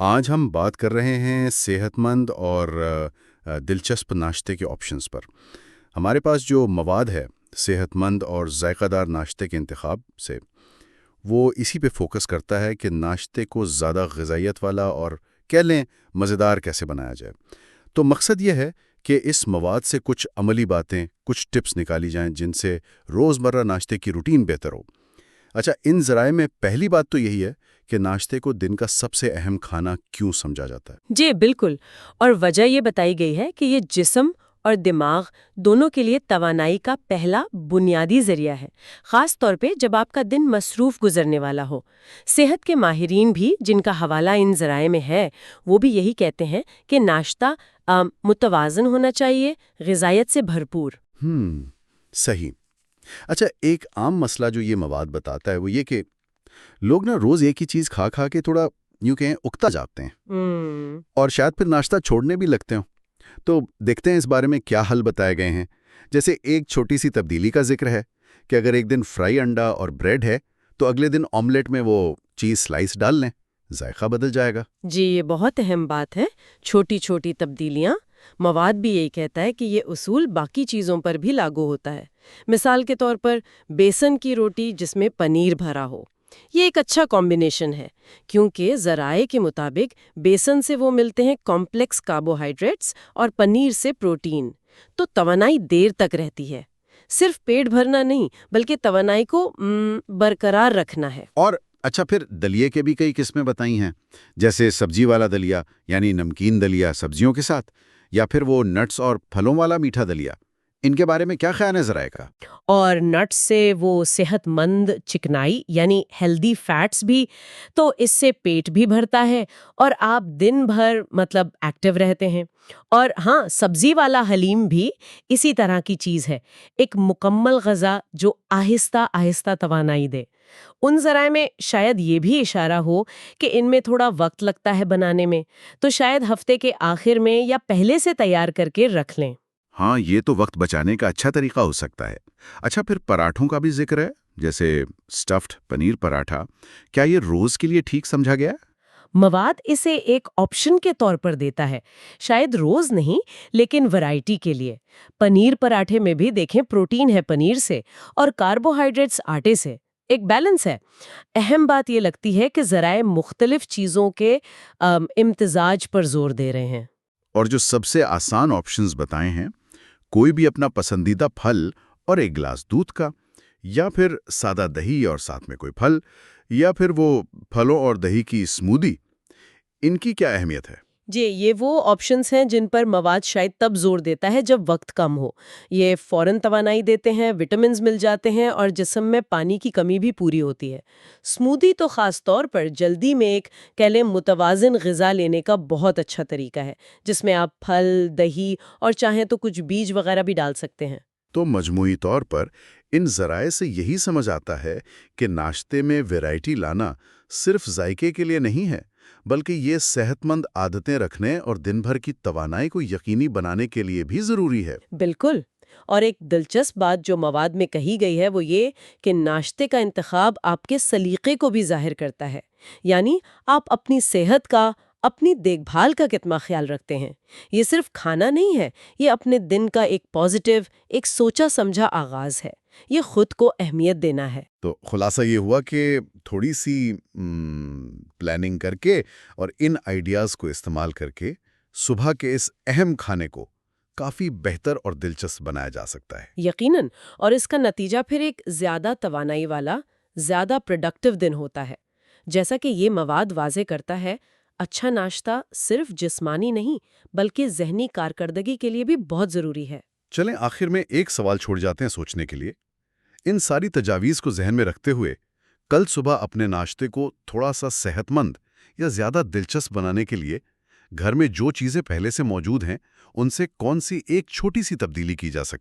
آج ہم بات کر رہے ہیں صحت مند اور دلچسپ ناشتے کے آپشنز پر۔ ہمارے پاس جو مواد ہے صحت مند اور ذائقہ دار ناشتے کے انتخاب سے، وہ اسی پہ فوکس کرتا ہے کہ ناشتے کو زیادہ غذائیت والا اور کہہ لیں مزیدار کیسے بنایا جائے۔ تو مقصد یہ ہے کہ اس مواد سے کچھ عملی باتیں، کچھ ٹپس نکالی جائیں جن سے روزمرہ ناشتے کی روٹین بہتر ہو۔ اچھا، ان ذرائع میں پہلی بات تو یہی ہے کہ ناشتے کو دن کا سب سے اہم کھانا کیوں سمجھا جاتا ہے؟ جی بالکل، اور وجہ یہ بتائی گئی ہے کہ یہ جسم اور دماغ دونوں کے لیے توانائی کا پہلا بنیادی ذریعہ ہے، خاص طور پہ جب آپ کا دن مصروف گزرنے والا ہو۔ صحت کے ماہرین بھی، جن کا حوالہ ان ذرائع میں ہے، وہ بھی یہی کہتے ہیں کہ ناشتہ متوازن ہونا چاہیے، غذائیت سے بھرپور۔ صحیح۔ اچھا، ایک عام مسئلہ جو یہ مواد بتاتا ہے وہ یہ کہ لوگ روز ایک ہی چیز کھا کھا کے تھوڑا یوں کہیں اکتا جاتے ہیں اور شاید پھر ناشتہ چھوڑنے بھی لگتے ہوں۔ تو دیکھتے ہیں اس بارے میں کیا حل بتائے گئے ہیں۔ جیسے ایک چھوٹی سی تبدیلی کا ذکر ہے کہ اگر ایک دن فرائی انڈا اور بریڈ ہے تو اگلے دن آملیٹ میں وہ چیز سلائس ڈال لیں، ذائقہ بدل جائے گا۔ جی، یہ بہت اہم بات ہے، چھوٹی چھوٹی تبدیلیاں۔ مواد بھی یہی کہتا ہے کہ یہ اصول باقی چیزوں پر بھی لاگو ہوتا ہے۔ مثال کے طور پر بیسن کی روٹی جس میں پنیر بھرا ہو، یہ ایک اچھا کمبینیشن ہے، کیونکہ ذرائع کے مطابق بیسن سے وہ ملتے ہیں کمپلیکس کاربوہائیڈریٹس اور پنیر سے پروٹین، تو توانائی دیر تک رہتی ہے۔ صرف پیٹ بھرنا نہیں بلکہ توانائی کو برقرار رکھنا ہے۔ اور اچھا، پھر دلیے کے بھی کئی قسمیں بتائی ہیں، جیسے سبزی والا دلیا یعنی نمکین دلیا سبزیوں کے ساتھ، یا پھر وہ نٹس اور پھلوں والا میٹھا دلیا۔ ان کے بارے میں کیا خیال ہے ذرائع کا؟ اور نٹس سے وہ صحت مند چکنائی یعنی ہیلدی فیٹس بھی، تو اس سے پیٹ بھی بھرتا ہے اور آپ دن بھر ایکٹیو رہتے ہیں۔ اور ہاں، سبزی والا حلیم بھی اسی طرح کی چیز ہے، ایک مکمل غذا جو آہستہ آہستہ توانائی دے۔ ان ذرائع میں شاید یہ بھی اشارہ ہو کہ ان میں تھوڑا وقت لگتا ہے بنانے میں، تو شاید ہفتے کے آخر میں یا پہلے سے تیار کر کے رکھ لیں۔ ہاں، یہ تو وقت بچانے کا اچھا طریقہ ہو سکتا ہے۔ اچھا، پھر پراٹھوں کا بھی ذکر ہے، جیسے سٹفڈ پنیر پراٹھا، کیا یہ روز کے لیے ٹھیک سمجھا گیا ہے؟ مواد اسے ایک آپشن کے طور پر دیتا ہے، شاید روز نہیں لیکن ورائٹی کے لیے۔ پنیر پراٹھے میں بھی دیکھیں، پروٹین ہے پنیر سے اور کاربوہائیڈریٹس آٹے سے، ایک بیلنس ہے۔ اہم بات یہ لگتی ہے کہ ذرائع مختلف چیزوں کے امتزاج پر زور دے رہے ہیں۔ اور جو سب سے آسان آپشنز بتائے ہیں، کوئی بھی اپنا پسندیدہ پھل اور ایک گلاس دودھ کا، یا پھر سادہ دہی اور ساتھ میں کوئی پھل، یا پھر وہ پھلوں اور دہی کی اسمودی، ان کی کیا اہمیت ہے؟ جی، یہ وہ آپشنز ہیں جن پر مواد شاید تب زور دیتا ہے جب وقت کم ہو۔ یہ فوراً توانائی دیتے ہیں، وٹامنز مل جاتے ہیں اور جسم میں پانی کی کمی بھی پوری ہوتی ہے۔ اسمودی تو خاص طور پر جلدی میں ایک کہہ لیں متوازن غذا لینے کا بہت اچھا طریقہ ہے، جس میں آپ پھل، دہی اور چاہیں تو کچھ بیج وغیرہ بھی ڈال سکتے ہیں۔ تو مجموعی طور پر ان ذرائع سے یہی سمجھ آتا ہے کہ ناشتے میں ویرائٹی لانا صرف ذائقے کے لیے نہیں ہے، بلکہ یہ صحت مند عادتیں رکھنے اور دن بھر کی توانائی کو یقینی بنانے کے لیے بھی ضروری ہے۔ بالکل، اور ایک دلچسپ بات جو مواد میں کہی گئی ہے وہ یہ کہ ناشتے کا انتخاب آپ کے سلیقے کو بھی ظاہر کرتا ہے، یعنی آپ اپنی صحت کا، اپنی دیکھ بھال کا کتنا خیال رکھتے ہیں۔ یہ صرف کھانا نہیں ہے، یہ اپنے دن کا ایک پازیٹیو، ایک سوچا سمجھا آغاز ہے، یہ خود کو اہمیت دینا ہے۔ تو خلاصہ یہ ہوا کہ تھوڑی سی پلاننگ کر کے اور ان آئیڈیاز کو استعمال کر کے صبح کے اس اہم کھانے کو کافی بہتر اور دلچسپ بنایا جا سکتا ہے۔ یقیناً، اور اس کا نتیجہ پھر ایک زیادہ توانائی والا، زیادہ پروڈکٹیو دن ہوتا ہے۔ جیسا کہ یہ مواد واضح کرتا ہے، اچھا ناشتہ صرف جسمانی نہیں بلکہ ذہنی کارکردگی کے لیے بھی بہت ضروری ہے۔ چلیں آخر میں ایک سوال چھوڑ جاتے ہیں سوچنے کے لیے۔ ان ساری تجاویز کو ذہن میں رکھتے ہوئے کل صبح اپنے ناشتے کو تھوڑا سا صحت مند یا زیادہ دلچسپ بنانے کے لیے گھر میں جو چیزیں پہلے سے موجود ہیں ان سے کون سی ایک چھوٹی سی تبدیلی کی جا سکتی ہے؟